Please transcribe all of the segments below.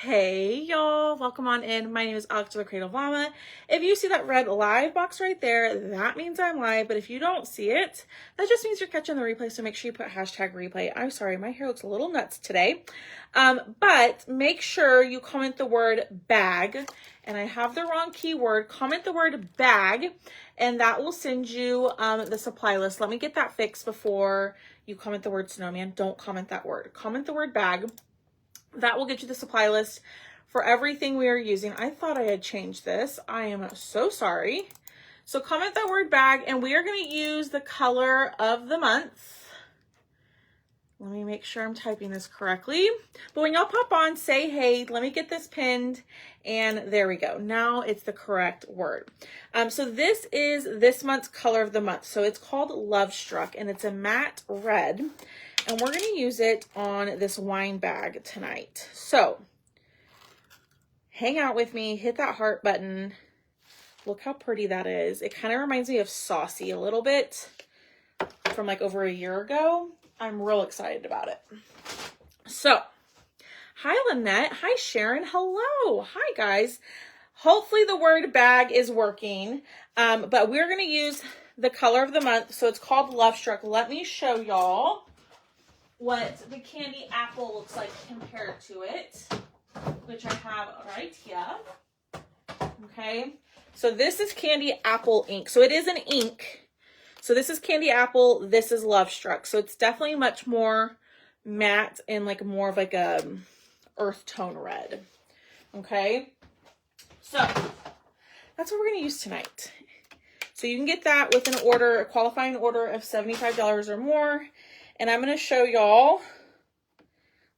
Hey y'all, welcome on in. My name is Alex the Cradle Mama. If you see that red live box right there, that means I'm live. But if you don't see it, that just means you're catching the replay. So make sure you put hashtag replay. I'm sorry, my hair looks a little nuts today. But make sure you comment the word bag. And I have the wrong keyword. Comment the word bag, and that will send you the supply list. Let me get that fixed before you comment the word snowman. Don't comment that word. Comment the word bag. That will get you the supply list for everything we are using. I thought I had changed this. I am so sorry. So comment that word bag, and we are going to use the color of the month. Let me make sure I'm typing this correctly. But when y'all pop on, say hey, let me get this pinned, and there we go. Now it's the correct word. So this is this month's color of the month. So it's called Love Struck, and it's a matte red. And we're going to use it on this wine bag tonight. So hang out with me, hit that heart button. Look how pretty that is. It kind of reminds me of Saucy a little bit from like over a year ago. I'm real excited about it. So, hi Lynette. Hi Sharon. Hello. Hi guys. Hopefully the word bag is working. But we're going to use the color of the month. So it's called Love Struck. Let me show y'all what the candy apple looks like compared to it, which I have right here. Okay, so this is candy apple ink. So it is an ink. So this is candy apple, this is Love Struck. So it's definitely much more matte and like more of like a earth tone red. Okay, so that's what we're gonna use tonight. So you can get that with an order, a qualifying order of $75 or more. And I'm going to show y'all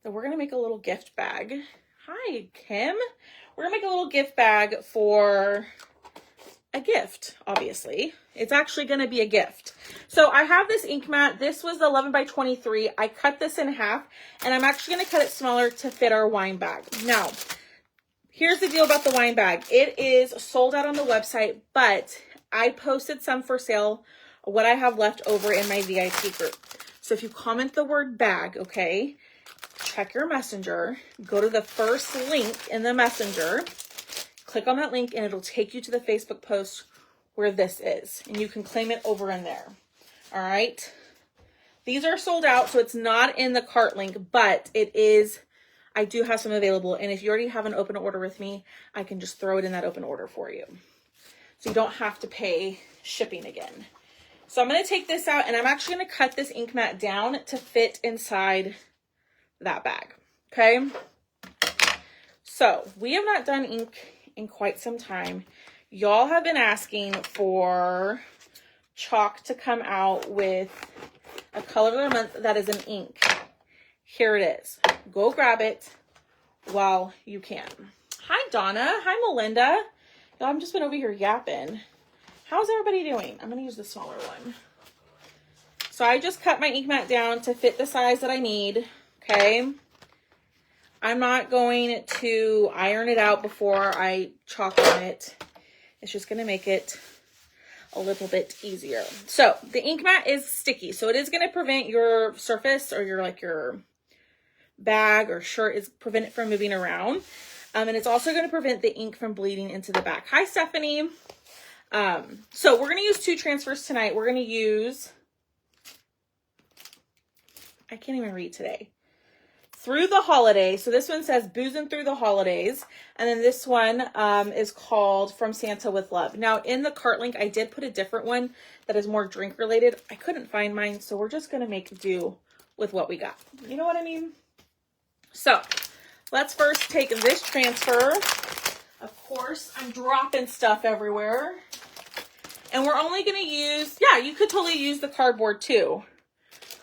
that we're going to make a little gift bag. Hi, Kim. We're going to make a little gift bag for a gift, obviously. It's actually going to be a gift. So I have this ink mat. This was 11 by 23. I cut this in half, and I'm actually going to cut it smaller to fit our wine bag. Now, here's the deal about the wine bag. It is sold out on the website, but I posted some for sale, what I have left over in my VIP group. So if you comment the word bag, okay, check your messenger, go to the first link in the messenger, click on that link, and it'll take you to the Facebook post where this is, and you can claim it over in there. All right. These are sold out, so it's not in the cart link, but it is, I do have some available. And if you already have an open order with me, I can just throw it in that open order for you. So you don't have to pay shipping again. So I'm going to take this out, and I'm actually going to cut this ink mat down to fit inside that bag. Okay. So we have not done ink in quite some time. Y'all have been asking for chalk to come out with a color of the month that is an ink. Here it is. Go grab it while you can. Hi, Donna. Hi, Melinda. Y'all, I've just been over here yapping. How's everybody doing? I'm going to use the smaller one. So I just cut my ink mat down to fit the size that I need. Okay. I'm not going to iron it out before I chalk on it. It's just going to make it a little bit easier. So the ink mat is sticky. So it is going to prevent your surface or your bag or shirt is prevent it from moving around. And it's also going to prevent the ink from bleeding into the back. Hi, Stephanie. So we're going to use two transfers tonight. We're going to use, I can't even read today, Through the Holidays. So this one says Boozing Through the Holidays. And then this one is called From Santa with Love. Now in the cart link, I did put a different one that is more drink related. I couldn't find mine. So we're just going to make do with what we got. You know what I mean? So let's first take this transfer. Of course, I'm dropping stuff everywhere. And we're only going to use, yeah, you could totally use the cardboard too.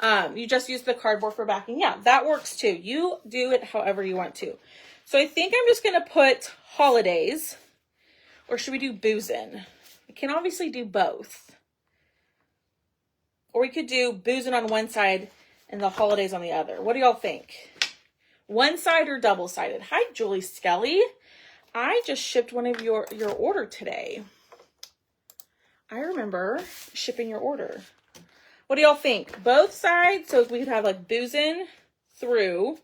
You just use the cardboard for backing. Yeah, that works too. You do it however you want to. So I think I'm just going to put Holidaze, or should we do Boozin'? We can obviously do both. Or we could do Boozin' on one side and the Holidaze on the other. What do y'all think? One side or double-sided? Hi, Julie Skelly. I just shipped one of your order today. I remember shipping your order. What do y'all think? Both sides, so we could have like Boozin' through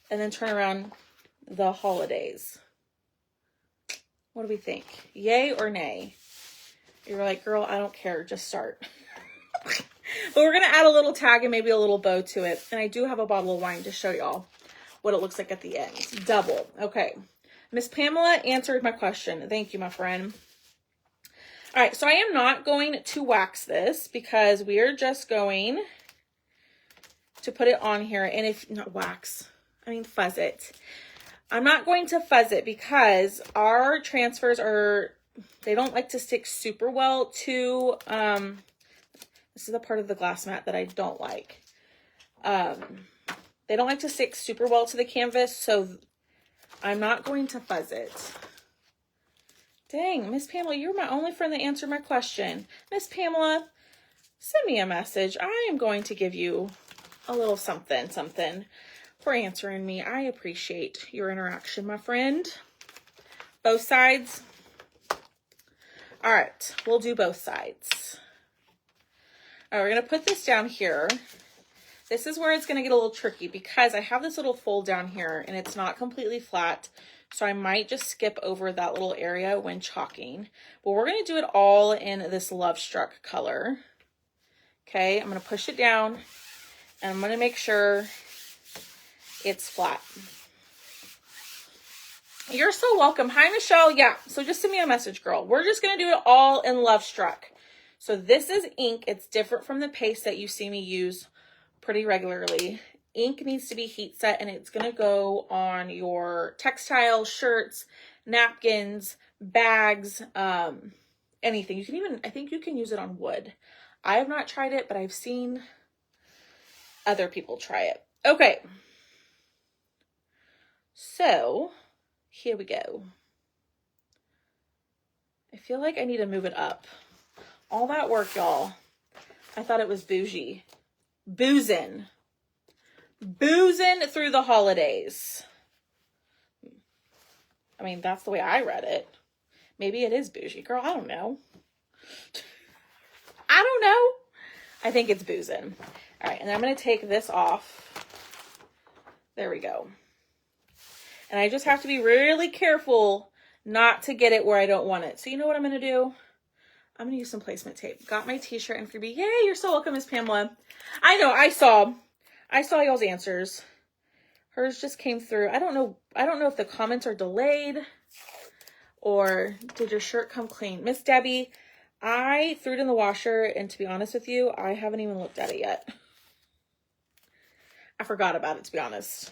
and then turn around the holidays. What do we think? Yay or nay? You're like, girl, I don't care. Just start. But we're going to add a little tag and maybe a little bow to it. And I do have a bottle of wine to show y'all what it looks like at the end. Double. Okay. Miss Pamela answered my question. Thank you, my friend. All right. So I am not going to wax this because we are just going to put it on here. And if not wax, I mean fuzz it. I'm not going to fuzz it because our transfers are, they don't like to stick super well to, this is the part of the glass mat that I don't like. They don't like to stick super well to the canvas, so I'm not going to fuzz it. Dang, Miss Pamela, you're my only friend that answered my question. Miss Pamela, send me a message. I am going to give you a little something for answering me. I appreciate your interaction, my friend. Both sides. All right, we'll do both sides. All right, we're going to put this down here. This is where it's going to get a little tricky because I have this little fold down here and it's not completely flat. So I might just skip over that little area when chalking. But we're going to do it all in this Love Struck color. Okay, I'm going to push it down and I'm going to make sure it's flat. You're so welcome. Hi, Michelle. Yeah, so just send me a message, girl. We're just going to do it all in Love Struck. So this is ink. It's different from the paste that you see me use pretty regularly. Ink needs to be heat set and it's going to go on your textiles, shirts, napkins, bags, anything. You can even, I think you can use it on wood. I have not tried it, but I've seen other people try it. Okay. So here we go. I feel like I need to move it up. All that work, y'all. I thought it was bougie. Boozing through the holidays. I mean, that's the way I read it. Maybe it is bougie. Girl, I don't know. I don't know. I think it's boozing. All right, and I'm going to take this off. There we go. And I just have to be really careful not to get it where I don't want it. So you know what I'm going to do? I'm going to use some placement tape. Got my t-shirt and freebie. Yay, you're so welcome, Miss Pamela. I know, I saw y'all's answers. Hers just came through. I don't know if the comments are delayed or did your shirt come clean? Miss Debbie, I threw it in the washer and to be honest with you, I haven't even looked at it yet. I forgot about it, to be honest.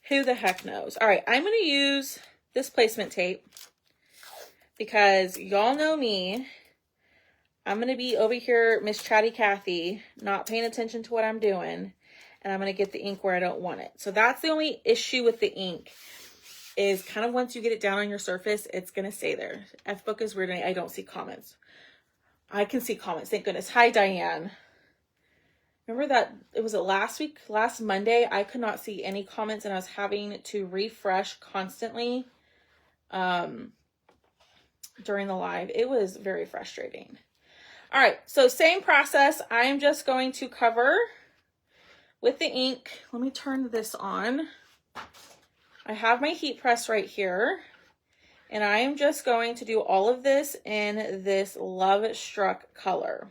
Who the heck knows? All right, I'm going to use this placement tape because y'all know me. I'm going to be over here, Miss Chatty Cathy, not paying attention to what I'm doing. And I'm going to get the ink where I don't want it. So that's the only issue with the ink is kind of once you get it down on your surface, it's going to stay there. Fbook is weird and I don't see comments. I can see comments, thank goodness. Hi, Diane. Remember that, it was last Monday, I could not see any comments and I was having to refresh constantly during the live. It was very frustrating. All right, so same process. I'm just going to cover with the ink. Let me turn this on. I have my heat press right here and I am just going to do all of this in this Love Struck color.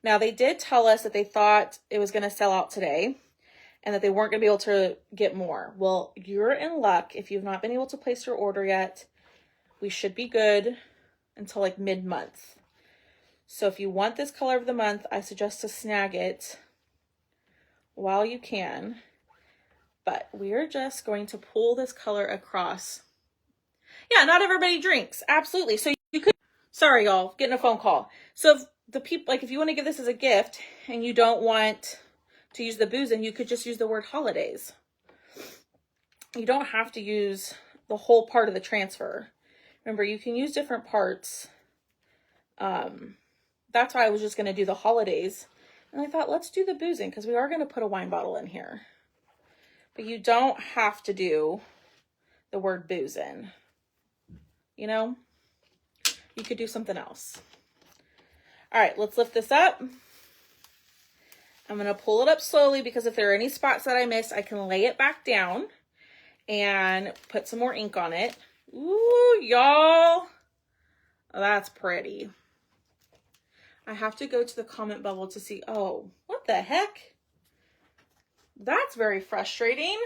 Now, they did tell us that they thought it was going to sell out today and that they weren't going to be able to get more. Well, you're in luck. If you've not been able to place your order yet, we should be good until like mid-month. So if you want this color of the month, I suggest to snag it while you can. But we're just going to pull this color across. Yeah, not everybody drinks. Absolutely. So you could, sorry, y'all, getting a phone call. So if the people, like if you want to give this as a gift and you don't want to use the boozing, you could just use the word holidays. You don't have to use the whole part of the transfer. Remember, you can use different parts. That's why I was just going to do the holidays. And I thought, let's do the boozing because we are going to put a wine bottle in here. But you don't have to do the word boozing. You know, you could do something else. All right, let's lift this up. I'm going to pull it up slowly because if there are any spots that I missed, I can lay it back down and put some more ink on it. Ooh, y'all. That's pretty. I have to go to the comment bubble to see. Oh, what the heck? That's very frustrating.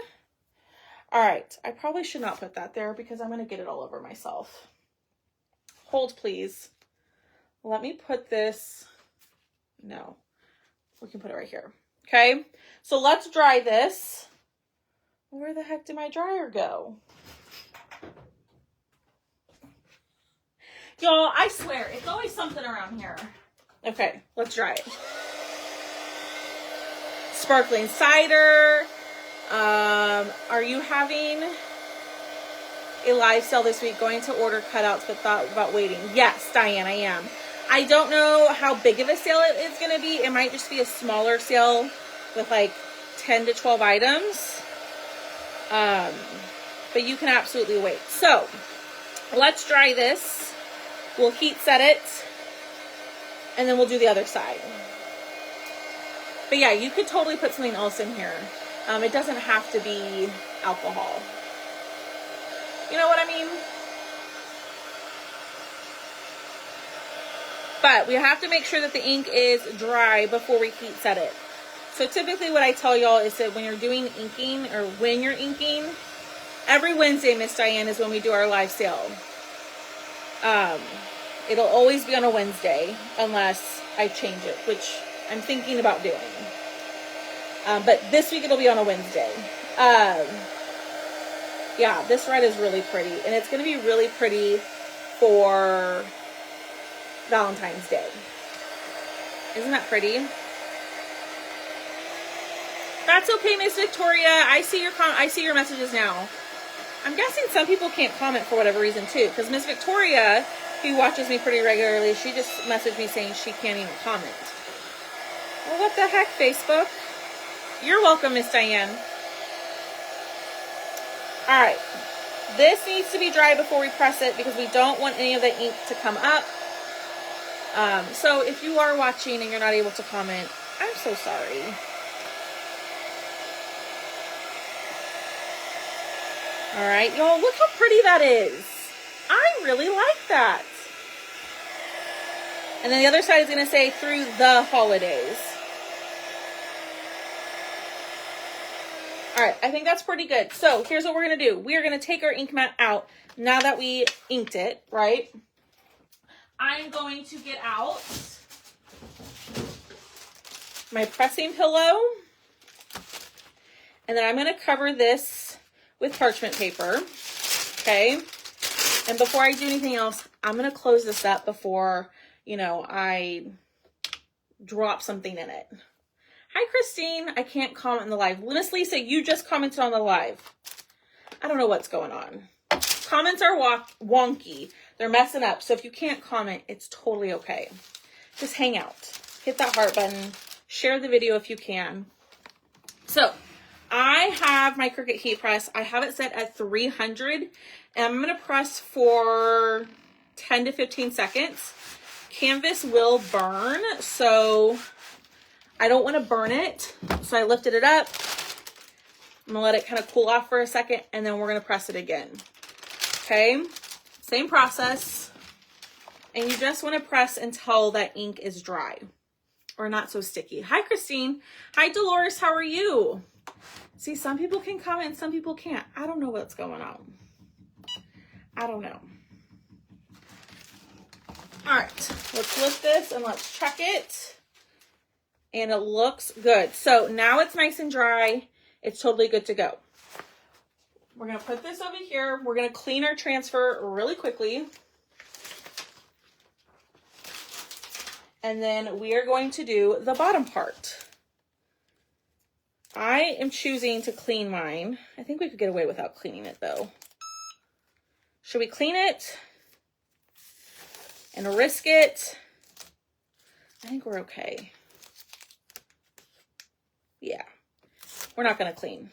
All right, I probably should not put that there because I'm going to get it all over myself. Hold, please. Let me put this. No, we can put it right here. Okay, so let's dry this. Where the heck did my dryer go? Y'all, I swear, it's always something around here. Okay, let's dry it. Sparkling cider. Are you having a live sale this week? Going to order cutouts but thought about waiting. Yes, Diane, I am. I don't know how big of a sale it's going to be. It might just be a smaller sale with like 10 to 12 items. But you can absolutely wait. So let's dry this. We'll heat set it. And then we'll do the other side. But yeah, you could totally put something else in here. It doesn't have to be alcohol. You know what I mean? But we have to make sure that the ink is dry before we heat set it. So typically what I tell y'all is that when you're doing inking, or when you're inking, every Wednesday, Miss Diane, is when we do our live sale. It'll always be on a Wednesday unless I change it, which I'm thinking about doing. But this week it'll be on a Wednesday. Yeah, this red is really pretty. And it's going to be really pretty for Valentine's Day. Isn't that pretty? That's okay, Miss Victoria. I see your messages now. I'm guessing some people can't comment for whatever reason too. Because Miss Victoria, who watches me pretty regularly, she just messaged me saying she can't even comment. Well, what the heck, Facebook? You're welcome, Miss Diane. All right. This needs to be dry before we press it because we don't want any of the ink to come up. So if you are watching and you're not able to comment, I'm so sorry. All right, y'all, look how pretty that is. I really like that. And then the other side is going to say through the holidays. All right, I think that's pretty good. So here's what we're going to do. We are going to take our ink mat out now that we inked it, right? I'm going to get out my pressing pillow. And then I'm going to cover this with parchment paper, okay? And before I do anything else, I'm going to close this up before, you know, I drop something in it. Hi, Christine. I can't comment in the live. Linus Lisa, you just commented on the live. I don't know what's going on. Comments are wonky. They're messing up. So if you can't comment, it's totally okay. Just hang out. Hit that heart button. Share the video if you can. So I have my Cricut heat press. I have it set at 300. And I'm going to press for 10 to 15 seconds. Canvas will burn, so I don't want to burn it. So I lifted it up. I'm going to let it kind of cool off for a second, and then we're going to press it again. Okay, same process. And you just want to press until that ink is dry or not so sticky. Hi, Christine. Hi, Dolores. How are you? See, some people can comment, some people can't. I don't know what's going on. I don't know. All right, let's lift this and let's check it. And it looks good. So now it's nice and dry. It's totally good to go. We're going to put this over here. We're going to clean our transfer really quickly. And then we are going to do the bottom part. I am choosing to clean mine. I think we could get away without cleaning it though. Should we clean it and risk it? I think we're okay. Yeah, we're not going to clean.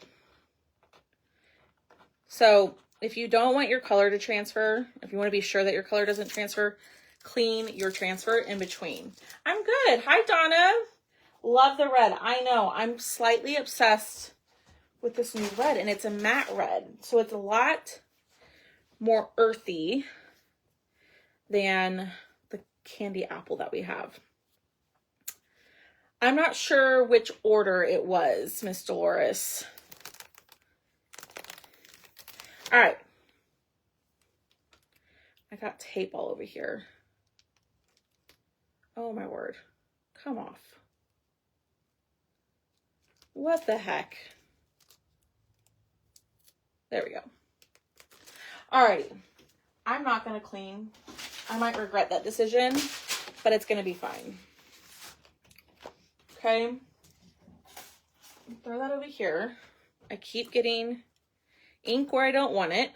So if you don't want your color to transfer, if you want to be sure that your color doesn't transfer, clean your transfer in between. I'm good. Hi, Donna. Love the red. I know. I'm slightly obsessed with this new red, and it's a matte red. So it's a lot more earthy than the candy apple that we have. I'm not sure which order it was, Miss Dolores. All right. I got tape all over here. Oh my word. Come off. What the heck? There we go. All right. I'm not going to clean. I might regret that decision, but it's going to be fine. Okay. Throw that over here. I keep getting ink where I don't want it.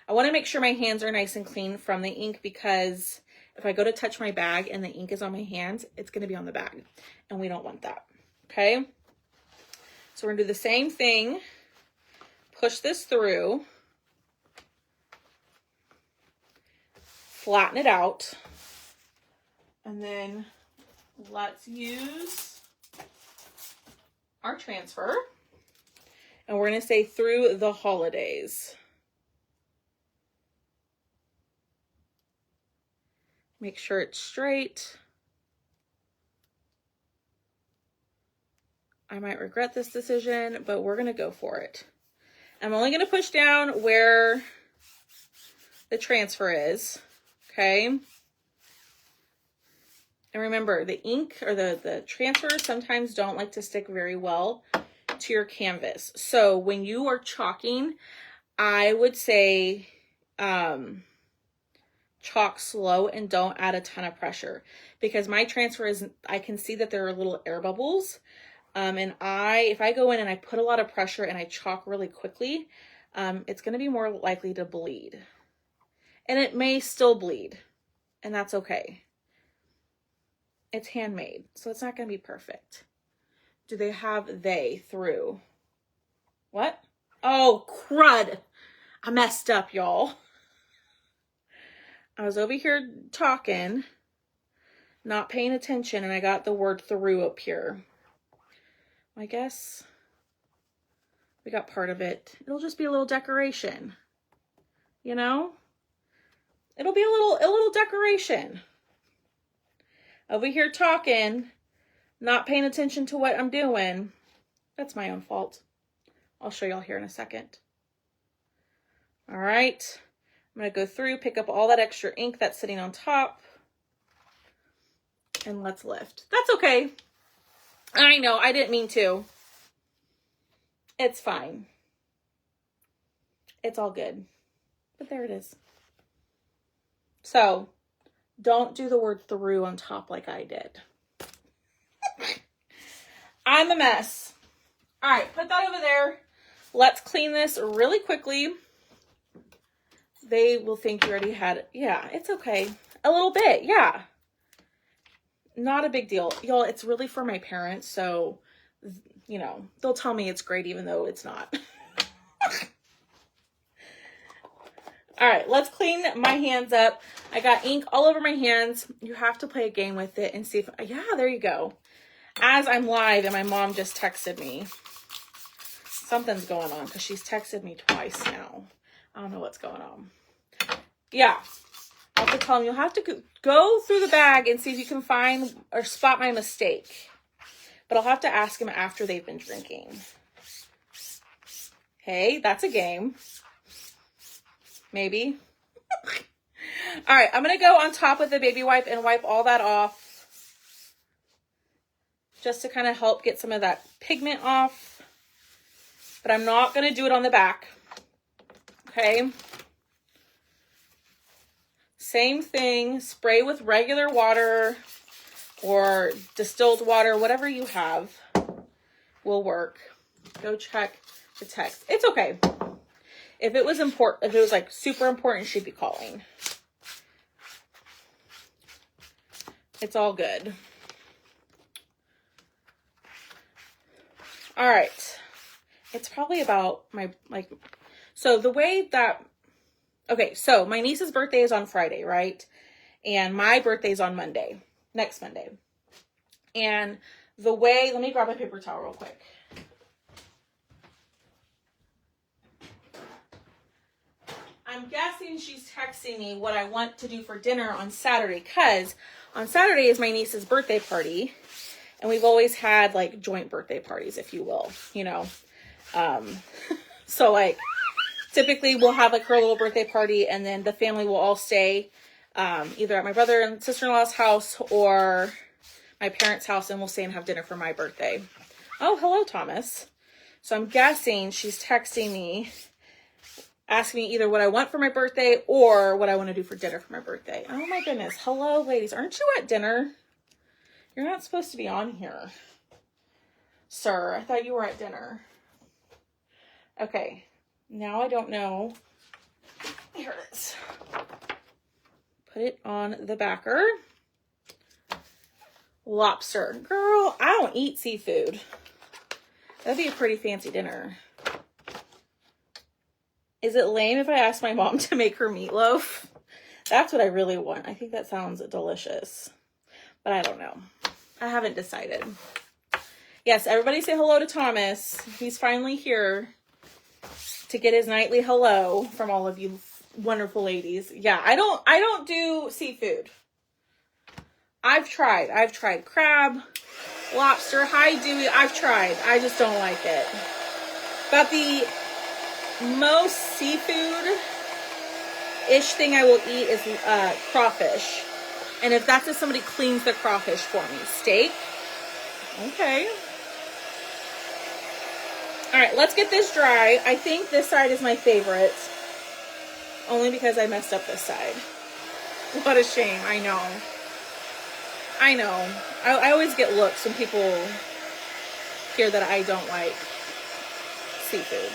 I want to make sure my hands are nice and clean from the ink, because if I go to touch my bag and the ink is on my hands, it's going to be on the bag, and we don't want that. Okay. So we're going to do the same thing. Push this through. Flatten it out. And then let's use our transfer, and we're going to say through the holidays. Make sure it's straight. I might regret this decision, but we're going to go for it. I'm only going to push down where the transfer is. Okay. And remember, the ink or the transfers sometimes don't like to stick very well to your canvas. So when you are chalking, I would say chalk slow and don't add a ton of pressure, because my transfer is, I can see that there are little air bubbles. And if I go in and I put a lot of pressure and I chalk really quickly, it's going to be more likely to bleed. And it may still bleed, and that's okay. It's handmade, so it's not going to be perfect. Do they have they through? What? Oh, crud. I messed up, y'all. I was over here talking, not paying attention, and I got the word through up here. I guess we got part of it. It'll just be a little decoration, you know? It'll be a little decoration. Over here talking, not paying attention to what I'm doing. That's my own fault. I'll show y'all here in a second. All right. I'm going to go through, pick up all that extra ink that's sitting on top, and let's lift. That's okay. I know, I didn't mean to. It's fine. It's all good. But there it is. So, don't do the word through on top like I did. I'm a mess. All right, put that over there. Let's clean this really quickly. They will think you already had it. Yeah, it's okay. A little bit, yeah. Not a big deal. Y'all, it's really for my parents, so, you know, they'll tell me it's great even though it's not. All right, let's clean my hands up. I got ink all over my hands. You have to play a game with it and see if, yeah, there you go. As I'm live, and my mom just texted me. Something's going on because she's texted me twice now. I don't know what's going on. Yeah. I'll have to tell them, you'll have to go through the bag and see if you can find or spot my mistake. But I'll have to ask them after they've been drinking. Hey, that's a game. Maybe. All right, I'm going to go on top with the baby wipe and wipe all that off. Just to kind of help get some of that pigment off. But I'm not going to do it on the back. Okay. Same thing. Spray with regular water or distilled water. Whatever you have will work. Go check the text. It's okay. If it was important, if it was like super important, she'd be calling. It's all good. All right. It's probably about my, so the way that, okay, so my niece's birthday is on Friday, right? And my birthday's on Monday, next Monday. And the way, let me grab a paper towel real quick. I'm guessing she's texting me what I want to do for dinner on Saturday, because on Saturday is my niece's birthday party, and we've always had like joint birthday parties, if you will, you know. So like typically we'll have like her little birthday party, and then the family will all stay either at my brother and sister-in-law's house or my parents' house, and we'll stay and have dinner for my birthday. Oh, hello, Thomas. So I'm guessing she's texting me, asking me either what I want for my birthday or what I want to do for dinner for my birthday. Oh my goodness. Hello, ladies. Aren't you at dinner? You're not supposed to be on here. Sir, I thought you were at dinner. Okay. Now I don't know. Here it is. Put it on the backer. Lobster. Girl, I don't eat seafood. That'd be a pretty fancy dinner. Is it lame if I ask my mom to make her meatloaf? That's what I really want. I think that sounds delicious. But I don't know. I haven't decided. Yes, everybody say hello to Thomas. He's finally here to get his nightly hello from all of you wonderful ladies. Yeah, I don't do seafood. I've tried crab, lobster, hi Dewey. I've tried. I just don't like it. But the most seafood-ish thing I will eat is crawfish. And if that's if somebody cleans the crawfish for me. Steak? Okay. All right, let's get this dry. I think this side is my favorite. Only because I messed up this side. What a shame. I know. I always get looks when people hear that I don't like seafood.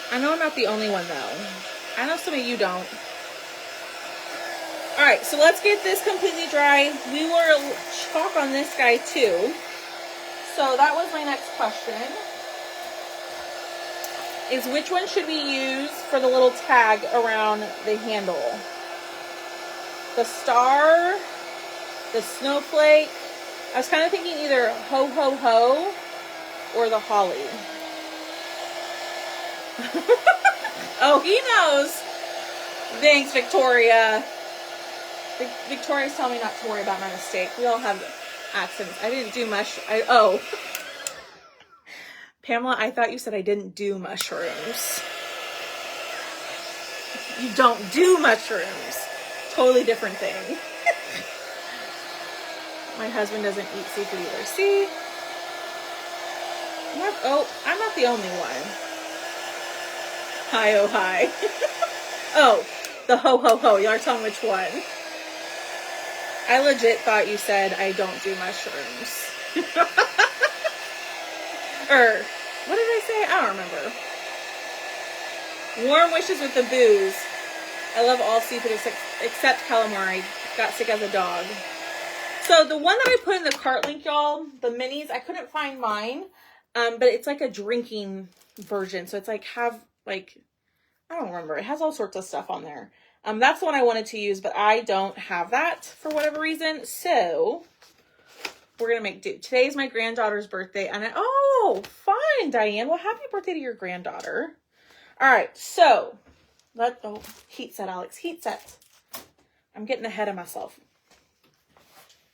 I know I'm not the only one, though. I know some of you don't. All right, so let's get this completely dry. We will chalk on this guy, too. So that was my next question. Is which one should we use for the little tag around the handle? The star, the snowflake. I was kind of thinking either ho ho ho or the holly. Oh, he knows. Thanks, Victoria. Victoria's telling me not to worry about my mistake. We all have accidents. I didn't do much. Oh. Pamela, I thought you said I didn't do mushrooms. You don't do mushrooms. Totally different thing. My husband doesn't eat seafood either. See? I'm not the only one. Hi, oh, hi. Oh, the ho, ho, ho. Y'all are telling which one. I legit thought you said I don't do mushrooms. Or, what did I say? I don't remember. Warm wishes with the booze. I love all seafood except calamari. Got sick as a dog. So the one that I put in the cart link, y'all, the minis, I couldn't find mine. But it's like a drinking version. So it's like I don't remember. It has all sorts of stuff on there. That's the one I wanted to use, but I don't have that for whatever reason. So we're going to make do. Today's my granddaughter's birthday. And oh, fun, Diane. Well, happy birthday to your granddaughter. All right. So heat set, Alex. Heat set. I'm getting ahead of myself.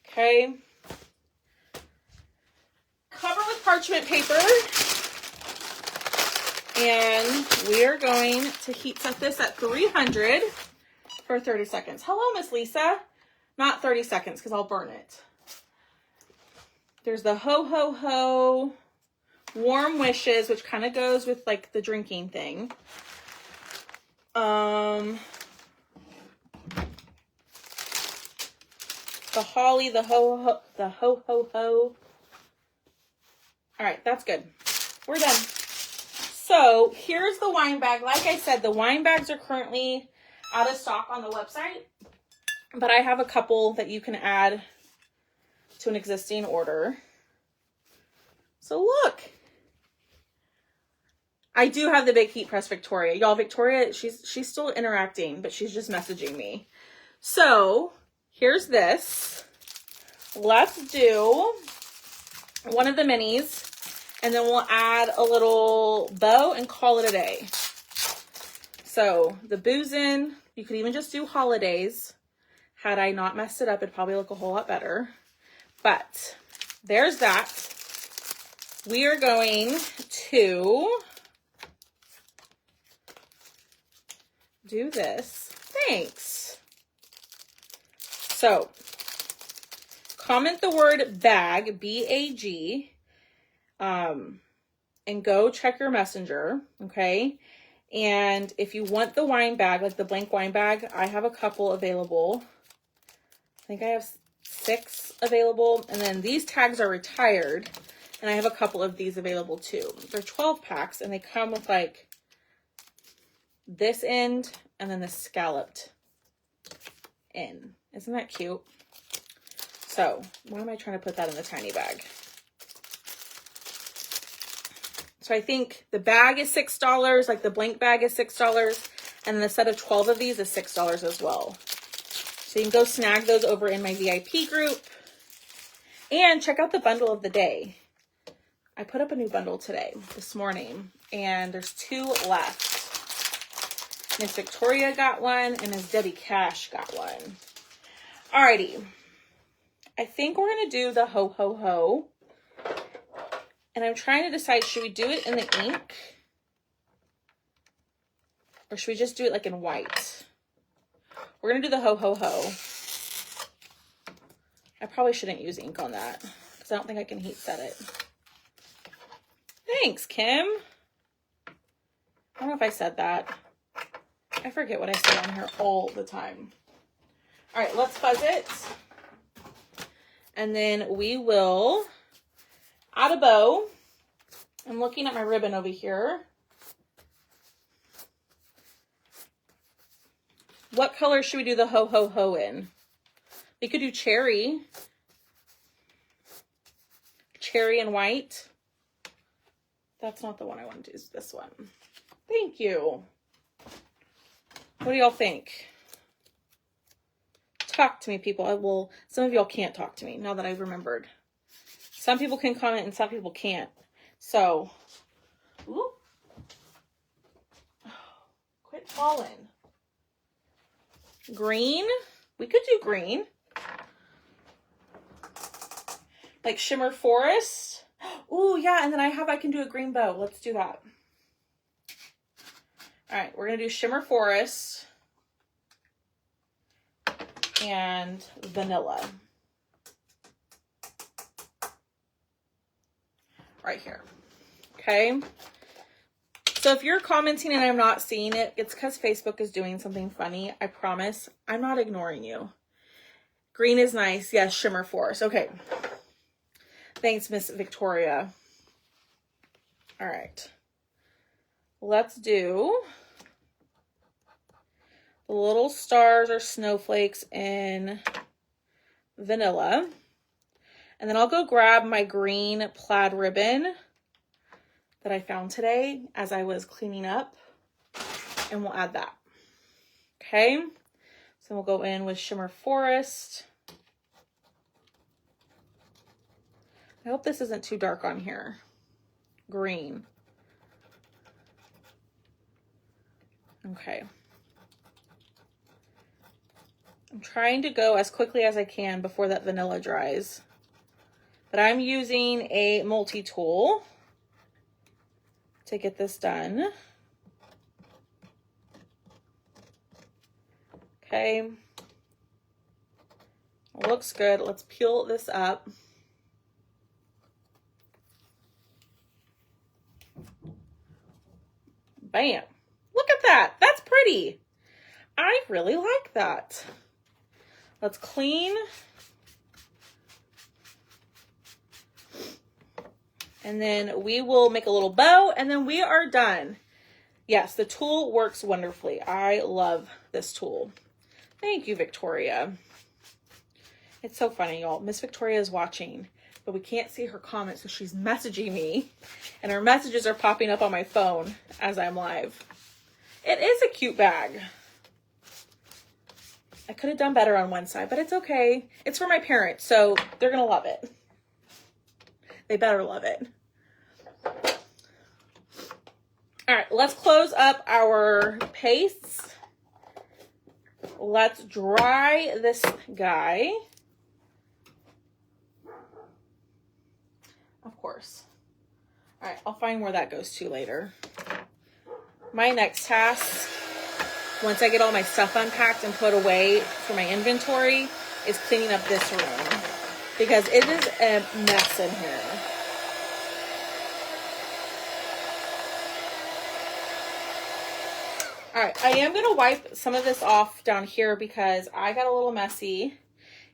Okay. Cover with parchment paper. And we are going to heat set this at 300 for 30 seconds. Hello, Miss Lisa. Not 30 seconds because I'll burn it. There's the ho, ho, ho, warm wishes, which kind of goes with like the drinking thing. The holly, the ho, ho, the ho, ho, ho. All right, that's good. We're done. So here's the wine bag. Like I said, the wine bags are currently out of stock on the website, but I have a couple that you can add to an existing order. So look, I do have the big heat press Victoria. Y'all, Victoria, she's still interacting, but she's just messaging me. So here's this. Let's do one of the minis. And then we'll add a little bow and call it a day. So the boozin', you could even just do Holidaze. Had I not messed it up, it'd probably look a whole lot better. But there's that. We are going to do this. Thanks. So comment the word bag, B-A-G, and go check your messenger, okay? And if you want the wine bag, like the blank wine bag, I have a couple available. I think I have 6 available. And then these tags are retired. And I have a couple of these available too. They're 12 packs and they come with like this end and then the scalloped end. Isn't that cute? So why am I trying to put that in the tiny bag? So I think the bag is $6, like the blank bag is $6, and then the set of 12 of these is $6 as well. So you can go snag those over in my VIP group. And check out the bundle of the day. I put up a new bundle today, this morning, and there's 2 left. Miss Victoria got one, and Miss Debbie Cash got one. Alrighty. I think we're going to do the Ho Ho Ho. And I'm trying to decide, should we do it in the ink? Or should we just do it like in white? We're going to do the Ho Ho Ho. I probably shouldn't use ink on that because I don't think I can heat set it. Thanks, Kim. I don't know if I said that. I forget what I say on here all the time. All right, let's fuzz it. And then we will add a bow. I'm looking at my ribbon over here. What color should we do the Ho Ho Ho in? We could do cherry. Cherry and white. That's not the one I want to do, is this one. Thank you. What do y'all think? Talk to me, people. Some of y'all can't talk to me now that I've remembered. Some people can comment and some people can't. So, ooh. Quit falling. Green. We could do green. Like Shimmer Forest. Ooh, yeah, and then I can do a green bow. Let's do that. All right, we're going to do Shimmer Forest and vanilla. Right here. Okay. So if you're commenting and I'm not seeing it, it's because Facebook is doing something funny. I promise. I'm not ignoring you. Green is nice. Yes, Shimmer Forest. Okay. Thanks, Miss Victoria. All right. Let's do the little stars or snowflakes in vanilla. And then I'll go grab my green plaid ribbon that I found today as I was cleaning up, and we'll add that. Okay. So we'll go in with Shimmer Forest. I hope this isn't too dark on here. Green. Okay. I'm trying to go as quickly as I can before that vanilla dries. But I'm using a multi-tool to get this done. Okay. Looks good. Let's peel this up. Bam. Look at that. That's pretty. I really like that. Let's clean. And then we will make a little bow and then we are done. Yes, the tool works wonderfully. I love this tool. Thank you, Victoria. It's so funny, y'all. Miss Victoria is watching, but we can't see her comments, so she's messaging me, and her messages are popping up on my phone as I'm live. It is a cute bag. I could have done better on one side, but it's okay. It's for my parents, so they're going to love it. They better love it. All right, let's close up our pastes. Let's dry this guy. Of course. All right, I'll find where that goes to later. My next task, once I get all my stuff unpacked and put away for my inventory, is cleaning up this room because it is a mess in here. All right, I am going to wipe some of this off down here because I got a little messy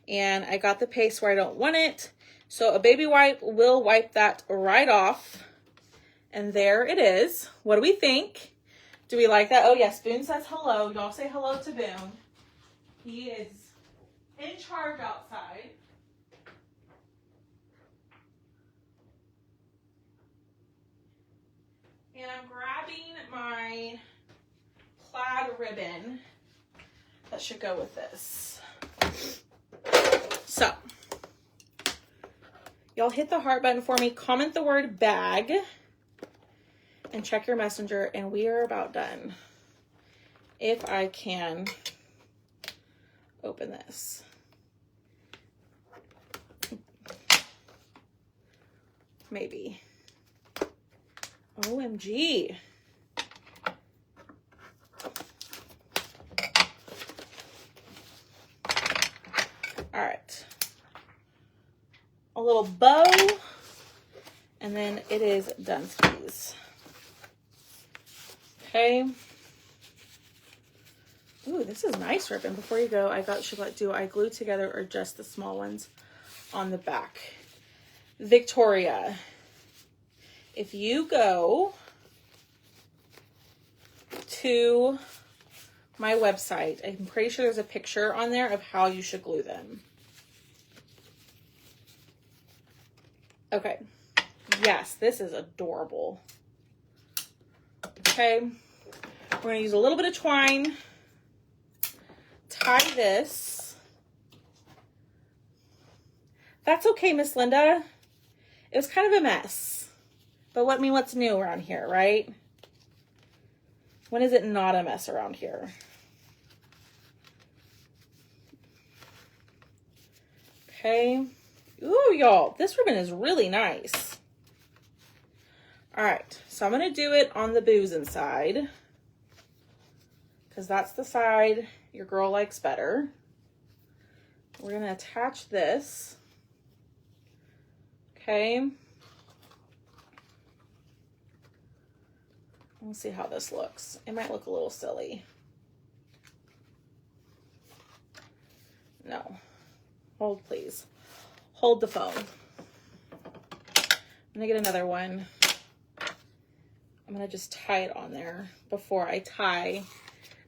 and I got the paste where I don't want it. So a baby wipe will wipe that right off. And there it is. What do we think? Do we like that? Oh yes, Boone says hello. Y'all say hello to Boone. He is in charge outside. And I'm grabbing my plaid ribbon that should go with this. So, y'all hit the heart button for me, comment the word bag, and check your messenger, and we are about done. If I can open this. Maybe. OMG. All right. A little bow, and then it is done skis. Okay. Ooh, this is nice ribbon. Before you go, do I glue together or just the small ones on the back? Victoria, if you go to my website, I'm pretty sure there's a picture on there of how you should glue them. Okay. Yes, this is adorable. Okay. We're going to use a little bit of twine. Tie this. That's okay, Miss Linda. It was kind of a mess. But what's new around here, right? When is it not a mess around here? Okay. Ooh, y'all, this ribbon is really nice. All right, so I'm gonna do it on the boozing side because that's the side your girl likes better. We're gonna attach this. Okay. We'll see how this looks. It might look a little silly. No. Hold, please. Hold the phone. I'm gonna get another one. I'm gonna just tie it on there before I tie.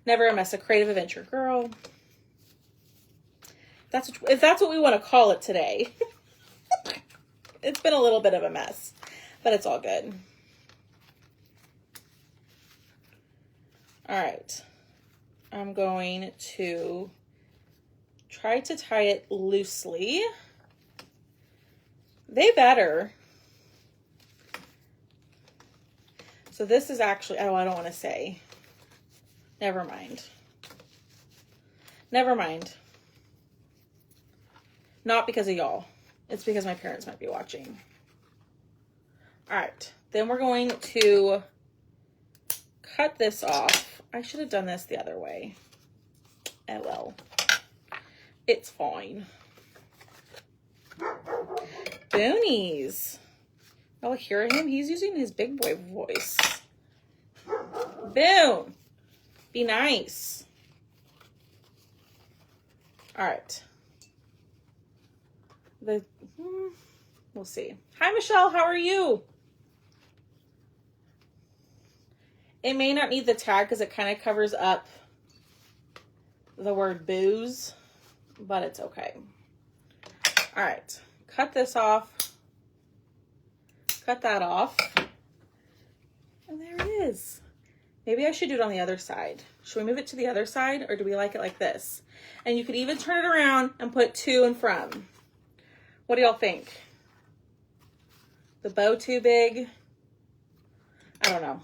Never a mess, a creative adventure, girl. If that's what we want to call it today. It's been a little bit of a mess, but it's all good. All right. I'm going to try to tie it loosely. They better. So this is actually, oh, I don't want to say. Never mind. Never mind. Not because of y'all. It's because my parents might be watching. All right. Then we're going to cut this off. I should have done this the other way. Oh well. It's fine. Boonies. Oh, hear him? He's using his big boy voice. Boone. Be nice. All right. We'll see. Hi, Michelle. How are you? It may not need the tag because it kind of covers up the word booze, but it's okay. All right. Cut this off. Cut that off. And there it is. Maybe I should do it on the other side. Should we move it to the other side or do we like it like this? And you could even turn it around and put to and from. What do y'all think? The bow too big? I don't know.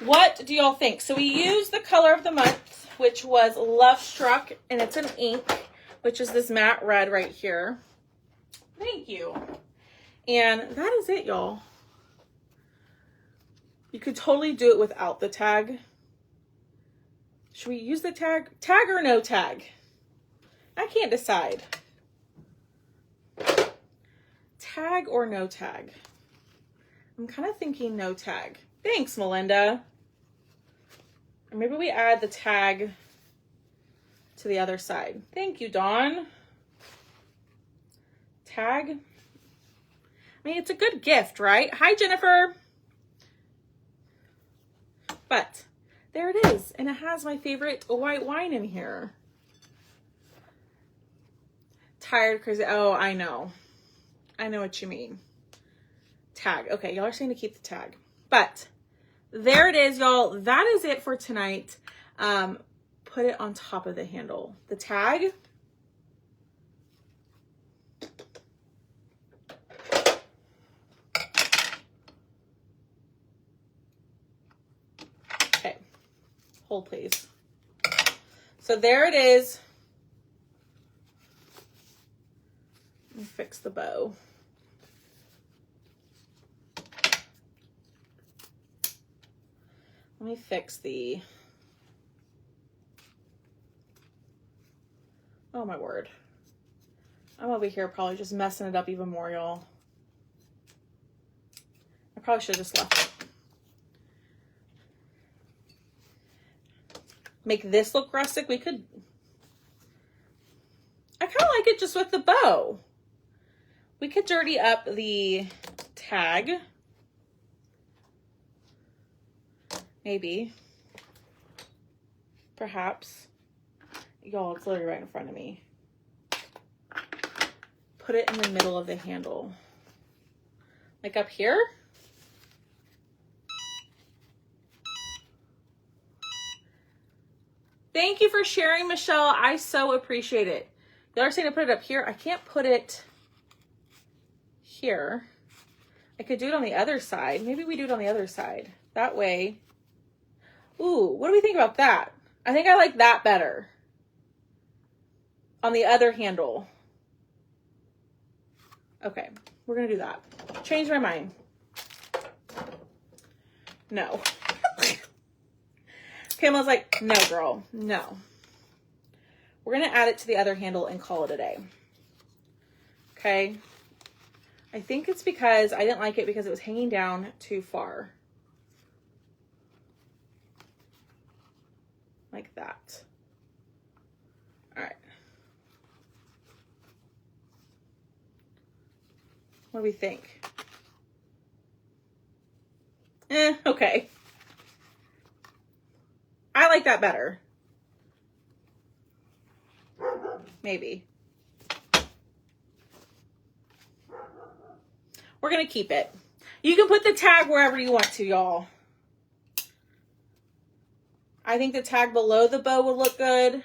What do y'all think? So we used the color of the month, which was Love Struck, and it's an ink, which is this matte red right here. Thank you. And that is it, y'all. You could totally do it without the tag. Should we use the tag? Tag or no tag? I can't decide. Tag or no tag? I'm kind of thinking no tag. Thanks, Melinda. Or maybe we add the tag to the other side. Thank you, Dawn. Tag. I mean, it's a good gift, right? Hi, Jennifer. But there it is. And it has my favorite white wine in here. Tired, crazy. Oh, I know. I know what you mean. Tag. Okay, y'all are saying to keep the tag. But there it is, y'all. That is it for tonight. Put it on top of the handle. The tag. Okay. Hold, please. So there it is. Let me fix the bow. Let me fix the, oh my word. I'm over here probably just messing it up even more, y'all. I probably should have just left it. Make this look rustic. We could, I kind of like it just with the bow. We could dirty up the tag. Maybe. Perhaps. Y'all, it's literally right in front of me. Put it in the middle of the handle. Like up here. Thank you for sharing, Michelle. I so appreciate it. Y'all are saying to put it up here. I can't put it here. I could do it on the other side. Maybe we do it on the other side. That way. Ooh, what do we think about that? I think I like that better. On the other handle. Okay, we're gonna do that. Change my mind. No. Pamela's like, no, girl, no. We're gonna add it to the other handle and call it a day. Okay. I think it's because I didn't like it because it was hanging down too far. Like that. All right. What do we think? Okay. I like that better. Maybe. We're going to keep it. You can put the tag wherever you want to, y'all. I think the tag below the bow will look good.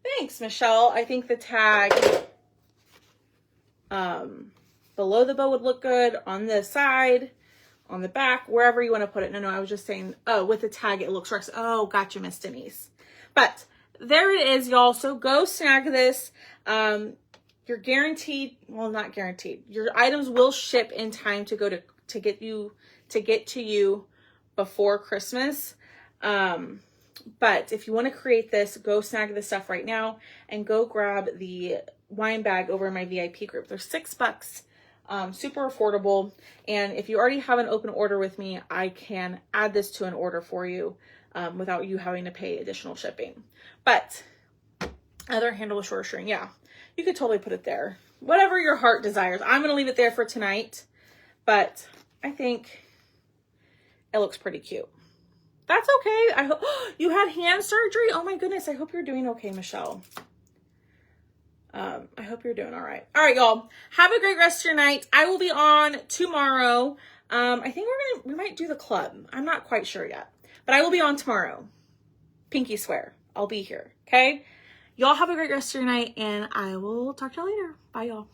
Thanks, Michelle. I think the tag below the bow would look good, on the side, on the back, wherever you want to put it. No, I was just saying, oh, with the tag, it looks right. Oh, gotcha, Miss Denise. But there it is, y'all. So go snag this. You're guaranteed, well, not guaranteed. Your items will ship in time to go to get to you before Christmas. But if you want to create this, go snag this stuff right now and go grab the wine bag over in my VIP group. They're $6. Super affordable. And if you already have an open order with me, I can add this to an order for you without you having to pay additional shipping. But other handle with short string, yeah, you could totally put it there. Whatever your heart desires. I'm going to leave it there for tonight, but I think it looks pretty cute. That's okay. I hope you had hand surgery. Oh my goodness. I hope you're doing okay, Michelle. I hope you're doing all right. All right, y'all. Have a great rest of your night. I will be on tomorrow. I think we might do the club. I'm not quite sure yet, but I will be on tomorrow. Pinky swear. I'll be here. Okay. Y'all have a great rest of your night and I will talk to y'all later. Bye, y'all.